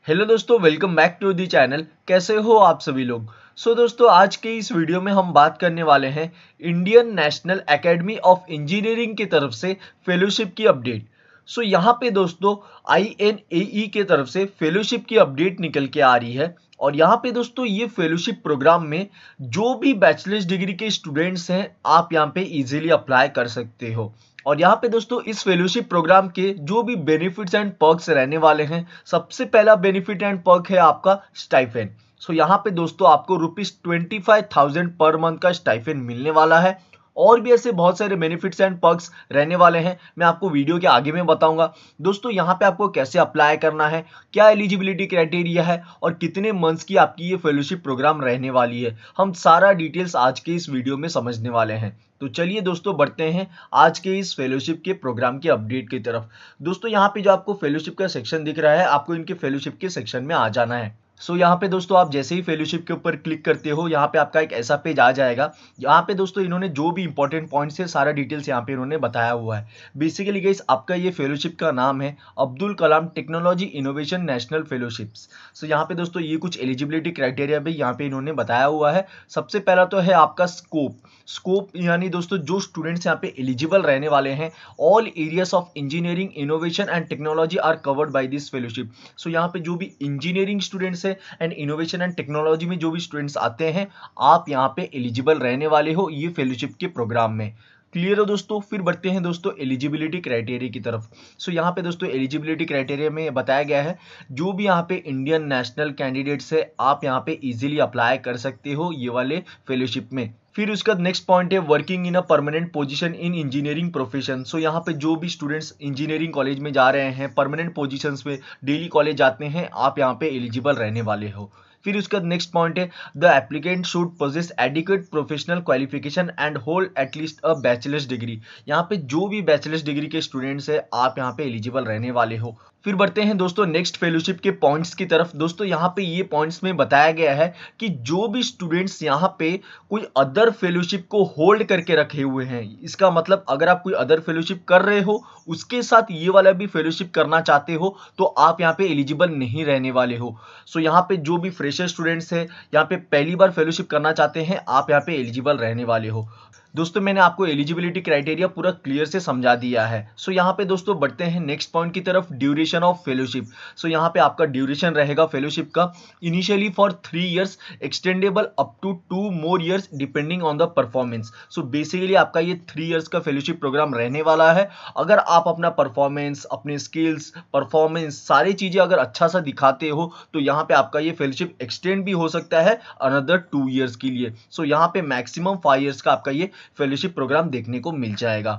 Hello दोस्तों, welcome back to the channel. कैसे हो आप सभी लोग। दोस्तों, आज के इस वीडियो में हम बात करने वाले हैं Indian national academy of engineering की तरफ से फेलोशिप की अपडेट। यहाँ पे दोस्तों INAE के तरफ से फेलोशिप की अपडेट निकल के आ रही है। और यहाँ पे दोस्तों ये फेलोशिप प्रोग्राम में जो भी बैचलर्स डिग्री के स्टूडेंट्स हैं, आप यहाँ पे इजीली अप्लाई कर सकते हो। और यहाँ पे दोस्तों इस फेलोशिप प्रोग्राम के जो भी बेनिफिट्स एंड पर्क्स रहने वाले हैं, सबसे पहला बेनिफिट एंड पर्क है आपका स्टाइपेंड। यहाँ पे दोस्तों आपको ₹25,000 पर मंथ का स्टाइपेंड मिलने वाला है। और भी ऐसे बहुत सारे बेनिफिट्स एंड पर्क्स रहने वाले हैं, मैं आपको वीडियो के आगे में बताऊंगा। दोस्तों यहाँ पे आपको कैसे अप्लाई करना है, क्या एलिजिबिलिटी क्राइटेरिया है और कितने मंथ्स की आपकी ये फेलोशिप प्रोग्राम रहने वाली है, हम सारा डिटेल्स आज के इस वीडियो में समझने वाले हैं। तो चलिए दोस्तों बढ़ते हैं आज के इस फेलोशिप के प्रोग्राम की अपडेट की तरफ। दोस्तों यहाँ पे जो आपको फेलोशिप का सेक्शन दिख रहा है, आपको इनके फेलोशिप के सेक्शन में आ जाना है। यहाँ पे दोस्तों आप जैसे ही फेलोशिप के ऊपर क्लिक करते हो, यहाँ पे आपका एक ऐसा पेज आ जाएगा। यहाँ पे दोस्तों इन्होंने जो भी इंपॉर्टेंट पॉइंट्स है, सारा डिटेल्स यहाँ पे इन्होंने बताया हुआ है। बेसिकली गाइस, आपका ये फेलोशिप का नाम है Abdul Kalam technology innovation national fellowships. यहाँ पे दोस्तों ये कुछ एलिजिबिलिटी क्राइटेरिया भी यहाँ पे इन्होंने बताया हुआ है। सबसे पहला तो है आपका स्कोप यानी दोस्तों जो स्टूडेंट्स यहाँ पे एलिजिबल रहने वाले हैं, all areas of engineering innovation and technology are covered by this fellowship. यहाँ पे जो भी इंजीनियरिंग स्टूडेंट्स है एंड इनोवेशन एंड टेक्नोलॉजी में जो भी स्टूडेंट्स आते हैं, आप यहाँ पे एलिजिबल रहने वाले हो ये फेलोशिप के प्रोग्राम में। क्लियर हो दोस्तों। फिर बढ़ते हैं दोस्तों एलिजिबिलिटी क्राइटेरिया की तरफ। यहाँ पे दोस्तों एलिजिबिलिटी क्राइटेरिया में बताया गया है, जो भी यहाँ पे इंडियन नेशनल कैंडिडेट्स है, आप यहाँ पे इजीली अप्लाई कर सकते हो ये वाले फेलोशिप में। फिर उसका नेक्स्ट पॉइंट है working in a permanent position in engineering profession. यहाँ पे जो भी स्टूडेंट्स इंजीनियरिंग कॉलेज में जा रहे हैं, परमानेंट पोजीशंस में डेली कॉलेज जाते हैं, आप यहाँ पे एलिजिबल रहने वाले हो। फिर उसका नेक्स्ट पॉइंट है the applicant should possess adequate professional qualification and hold at least a bachelor's degree. यहाँ पे जो भी बैचलर्स डिग्री के स्टूडेंट्स है, आप यहाँ पे एलिजिबल रहने वाले हो। फिर बढ़ते हैं दोस्तों नेक्स्ट फेलोशिप के पॉइंट्स की तरफ। दोस्तों यहाँ पे ये पॉइंट्स में बताया गया है कि जो भी स्टूडेंट्स यहाँ पे कोई अदर फेलोशिप को होल्ड करके रखे हुए हैं, इसका मतलब अगर आप कोई अदर फेलोशिप कर रहे हो, उसके साथ ये वाला भी फेलोशिप करना चाहते हो, तो आप यहाँ पे एलिजिबल नहीं रहने वाले हो। यहाँ पे जो भी फ्रेशर स्टूडेंट्स है, यहाँ पे पहली बार फेलोशिप करना चाहते हैं, आप यहाँ पे एलिजिबल रहने वाले हो। दोस्तों मैंने आपको एलिजिबिलिटी क्राइटेरिया पूरा क्लियर से समझा दिया है। यहाँ पे दोस्तों बढ़ते हैं नेक्स्ट पॉइंट की तरफ, ड्यूरेशन ऑफ फेलोशिप। यहाँ पे आपका ड्यूरेशन रहेगा फेलोशिप का initially for 3 years, extendable up to 2 more years depending on the performance. Basically आपका ये 3 इयर्स का फेलोशिप प्रोग्राम रहने वाला है। अगर आप अपना परफॉर्मेंस, अपने स्किल्स, परफॉर्मेंस, सारी चीजें अगर अच्छा सा दिखाते हो, तो यहाँ पे आपका ये फेलोशिप एक्सटेंड भी हो सकता है अनदर 2 इयर्स के लिए। यहाँ पे मैक्सिमम 5 इयर्स का आपका ये फेलोशिप प्रोग्राम देखने को मिल जाएगा।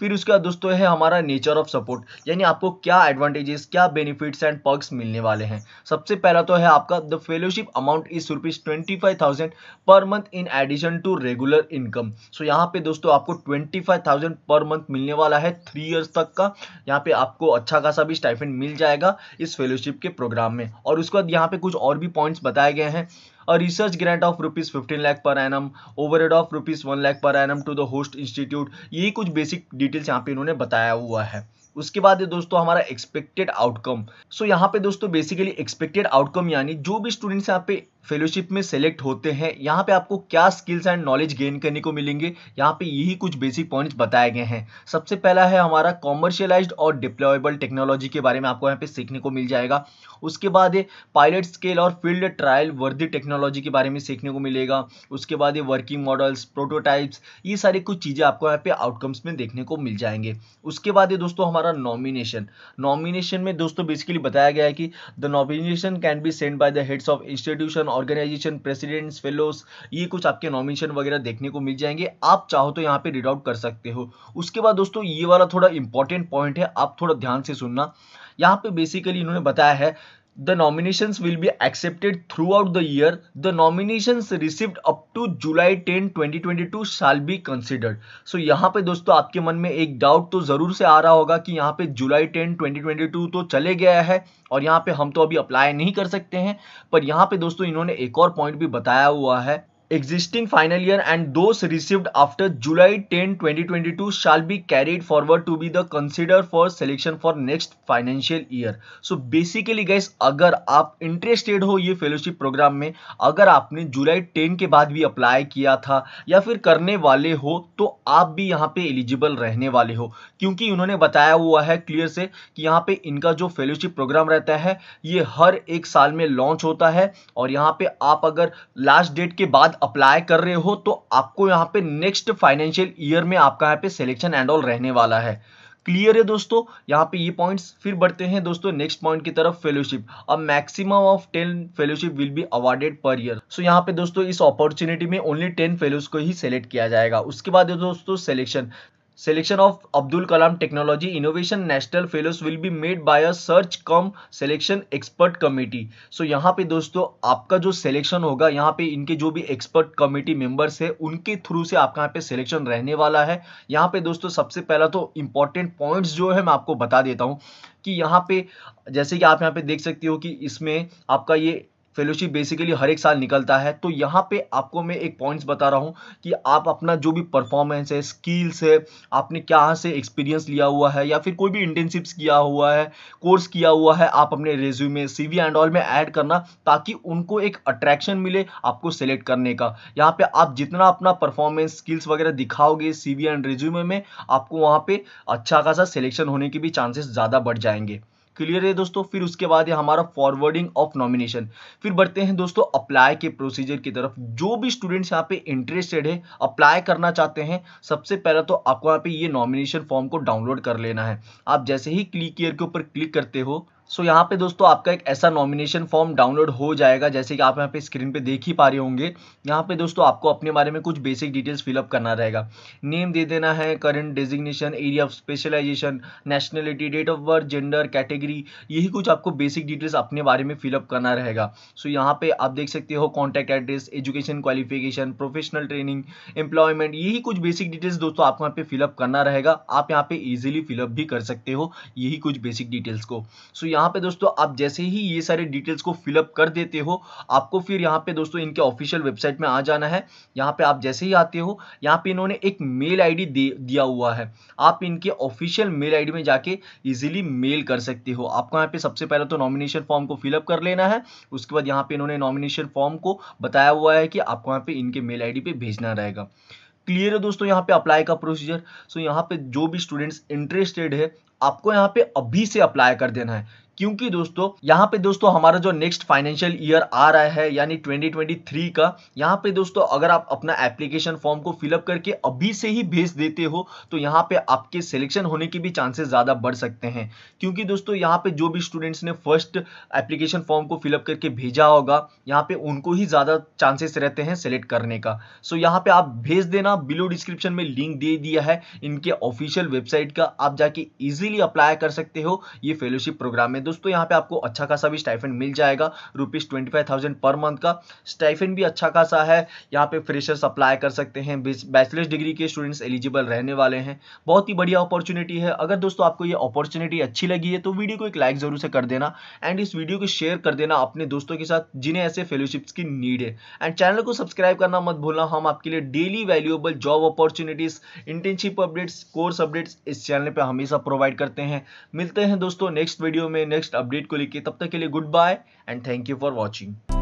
फिर उसके बाद दोस्तों है हमारा नेचर ऑफ सपोर्ट, यानी आपको क्या एडवांटेजेस, क्या बेनिफिट्स एंड पर्क्स मिलने वाले हैं। सबसे पहला तो है आपका the fellowship amount is ₹25,000 per month in addition to regular income. यहाँ पे दोस्तों आपको 25,000 पर मंथ मिलने वाला है 3 इयर्स तक का। यहाँ पे आपको अच्छा खासा भी स्टाइपेंड मिल जाएगा इस फेलोशिप के प्रोग्राम में। और उसके बाद यहाँ पे कुछ और भी पॉइंट्स बताए गए हैं। A research grant of ₹15 lakh per annum, overhead of ₹1 lakh per annum to the host institute। यही कुछ बेसिक डिटेल्स यहाँ पे इन्होंने बताया हुआ है। उसके बाद दोस्तों हमारा एक्सपेक्टेड आउटकम। यहाँ पे दोस्तों बेसिकली एक्सपेक्टेड आउटकम यानी जो भी स्टूडेंट्स यहाँ पे फेलोशिप में सेलेक्ट होते हैं, यहाँ पे आपको क्या स्किल्स एंड नॉलेज गेन करने को मिलेंगे, यहाँ पे यही कुछ बेसिक पॉइंट्स बताए गए हैं। सबसे पहला है हमारा कॉमर्शियलाइज्ड और डिप्लॉयबल टेक्नोलॉजी के बारे में आपको यहाँ पे सीखने को मिल जाएगा। उसके बाद ये पायलट स्केल और फील्ड ट्रायल वर्दी टेक्नोलॉजी के बारे में सीखने को मिलेगा। उसके बाद ये वर्किंग मॉडल्स, प्रोटोटाइप्स, ये सारी कुछ चीज़ें आपको यहाँ पे आउटकम्स में देखने को मिल जाएंगे। उसके बाद ये दोस्तों हमारा नॉमिनेशन में दोस्तों बेसिकली बताया गया है कि the nomination can be send by the heads of institution, organisation, presidents, fellows. ये कुछ आपके नॉमिनेशन वगैरह देखने को मिल जाएंगे, आप चाहो तो यहाँ पे रीड आउट कर सकते हो। उसके बाद दोस्तों ये वाला थोड़ा इंपॉर्टेंट पॉइंट है, आप थोड़ा ध्यान से सुनना। यहाँ पे बेसिकली इन्होंने बताया है the nominations will be accepted throughout the year. The nominations received up to July 10, 2022 shall be considered। यहाँ पे दोस्तों आपके मन में एक डाउट तो जरूर से आ रहा होगा कि यहाँ पे July 10, 2022 तो चले गया है और यहाँ पे हम तो अभी अप्लाई नहीं कर सकते हैं। पर यहाँ पे दोस्तों इन्होंने एक और पॉइंट भी बताया हुआ है existing final year and those received after July 10, 2022 shall be carried forward to be the considered for selection for next financial year. So basically guys, अगर आप इंटरेस्टेड हो ये फेलोशिप प्रोग्राम में, अगर आपने जुलाई 10 के बाद भी अप्लाई किया था या फिर करने वाले हो, तो आप भी यहाँ पे एलिजिबल रहने वाले हो, क्योंकि उन्होंने बताया हुआ है क्लियर से कि यहाँ पे इनका जो फेलोशिप प्रोग्राम रहता है ये हर एक साल में लॉन्च होता है, और यहाँ पे आप अगर लास्ट डेट के बाद अप्लाई कर रहे हो तो आपको यहाँ पे नेक्स्ट फाइनेंशियल ईयर में आपका यहाँ पे सिलेक्शन एंड ऑल रहने वाला है। क्लियर है दोस्तों, यहाँ पे ये पॉइंट्स। फिर बढ़ते हैं दोस्तों नेक्स्ट पॉइंट की तरफ, fellowship. A maximum of 10 fellowship will be awarded per year. So यहाँ पे दोस्तों इस अपॉर्चुनिटी में ओनली 10 फेलोज को ही सेलेक्ट किया जाएगा। उसके बाद दोस्तों Selection of Abdul Kalam Technology Innovation National Fellows will be made by a search cum selection expert committee. So यहाँ पे दोस्तों आपका जो सिलेक्शन होगा, यहाँ पे इनके जो भी एक्सपर्ट कमेटी मेंबर्स है उनके थ्रू से आपका यहाँ पे सिलेक्शन रहने वाला है। यहाँ पे दोस्तों सबसे पहला तो इंपॉर्टेंट पॉइंट्स जो है मैं आपको बता देता हूँ कि यहाँ पे जैसे कि आप यहाँ पे देख सकते हो कि इसमें आपका ये फेलोशिप बेसिकली हर एक साल निकलता है। तो यहाँ पे आपको मैं एक पॉइंट्स बता रहा हूँ कि आप अपना जो भी परफॉर्मेंस है, स्किल्स है, आपने क्या से एक्सपीरियंस लिया हुआ है या फिर कोई भी इंटर्नशिप्स किया हुआ है, कोर्स किया हुआ है, आप अपने रेज्यूमे, सीवी एंड ऑल में ऐड करना, ताकि उनको एक अट्रैक्शन मिले आपको सेलेक्ट करने का। यहाँ पे आप जितना अपना परफॉर्मेंस, स्किल्स वगैरह दिखाओगे सीवी एंड रेज्यूमे में, आपको वहाँ पे अच्छा खासा सिलेक्शन होने के भी चांसेस ज़्यादा बढ़ जाएंगे। क्लियर है दोस्तों। फिर उसके बाद है हमारा फॉरवर्डिंग ऑफ नॉमिनेशन। फिर बढ़ते हैं दोस्तों अप्लाई के प्रोसीजर की तरफ। जो भी स्टूडेंट्स यहाँ पे इंटरेस्टेड है, अप्लाई करना चाहते हैं, सबसे पहला तो आपको यहाँ पे ये नॉमिनेशन फॉर्म को डाउनलोड कर लेना है। आप जैसे ही क्लिक हियर के ऊपर क्लिक करते हो, सो यहाँ पे दोस्तों आपका एक ऐसा नॉमिनेशन फॉर्म डाउनलोड हो जाएगा, जैसे कि आप यहाँ पे स्क्रीन पे देख ही पा रहे होंगे। यहाँ पे दोस्तों आपको अपने बारे में कुछ बेसिक डिटेल्स फिलअप करना रहेगा। नेम दे देना है, current designation, area of specialisation, nationality, date of birth, gender, category, यही कुछ आपको बेसिक डिटेल्स अपने बारे में फिलअप करना रहेगा। सो यहाँ पे आप देख सकते हो contact address, education qualification, professional training, employment, यही कुछ बेसिक डिटेल्स दोस्तों आपको यहाँ पे फिलअप करना रहेगा। आप यहाँ पे इजीली फिलअप भी कर सकते हो यही कुछ बेसिक डिटेल्स को। सो यहाँ पे दोस्तों आप जैसे ही ये सारे डिटेल्स को फिलअप कर देते हो, आपको फिर यहाँ पे दोस्तों इनके ऑफिशियल वेबसाइट में आ जाना है। यहाँ पे आप जैसे ही आते हो, यहाँ पे इन्होंने एक मेल आईडी दिया हुआ है। आप इनके ऑफिशियल मेल आईडी में जाके इजीली मेल कर सकते हो। आपको यहाँ पे सबसे पहले तो नॉमिनेशन फॉर्म को फिलअप कर लेना है। उसके बाद यहाँ पे इन्होंने नॉमिनेशन फॉर्म को बताया हुआ है कि आपको यहाँ पे इनके मेल आईडी पे भेजना रहेगा। क्लियर है दोस्तों यहाँ पे अप्लाई का प्रोसीजर। सो यहाँ पे जो भी स्टूडेंट्स इंटरेस्टेड है, आपको यहाँ पे अभी से अप्लाई कर देना है, क्योंकि दोस्तों यहाँ पे दोस्तों हमारा जो नेक्स्ट फाइनेंशियल ईयर आ रहा है यानी 2023 का, यहाँ पे दोस्तों अगर आप अपना एप्लीकेशन फॉर्म को फिलअप करके अभी से ही भेज देते हो तो यहाँ पे आपके सिलेक्शन होने की भी चांसेस ज़्यादा बढ़ सकते हैं। क्योंकि दोस्तों यहाँ पे जो भी स्टूडेंट्स ने फर्स्ट एप्लीकेशन फॉर्म को फिलअप करके भेजा होगा, यहाँ पे उनको ही ज़्यादा चांसेस रहते हैं सेलेक्ट करने का। सो यहाँ पे आप भेज देना। बिलो डिस्क्रिप्शन में लिंक दे दिया है इनके ऑफिशियल वेबसाइट का, आप जाके इजीली अप्लाई कर सकते हो ये फेलोशिप प्रोग्राम में। दोस्तों यहाँ पे आपको अच्छा खासा भी स्टाइफेंड मिल जाएगा, ₹25,000 पर मंथ का स्टाइफेंड भी अच्छा खासा है। यहाँ पे फ्रेशर्स अप्लाई कर सकते हैं, बैचलर्स डिग्री के स्टूडेंट्स एलिजिबल रहने वाले हैं। बहुत ही बढ़िया अपॉर्चुनिटी है। अगर दोस्तों आपको ये अपॉर्चुनिटी अच्छी लगी है तो वीडियो को एक लाइक जरूर से कर देना, एंड इस वीडियो को शेयर कर देना अपने दोस्तों के साथ जिन्हें ऐसे फेलोशिप्स की नीड है। एंड चैनल को सब्सक्राइब करना मत भूलना। हम आपके लिए daily valuable job opportunities, internship updates, course updates इस चैनल पे हमेशा प्रोवाइड करते हैं। मिलते हैं दोस्तों नेक्स्ट वीडियो में नेक्स्ट अपडेट को लेके। तब तक के लिए goodbye and thank you for watching.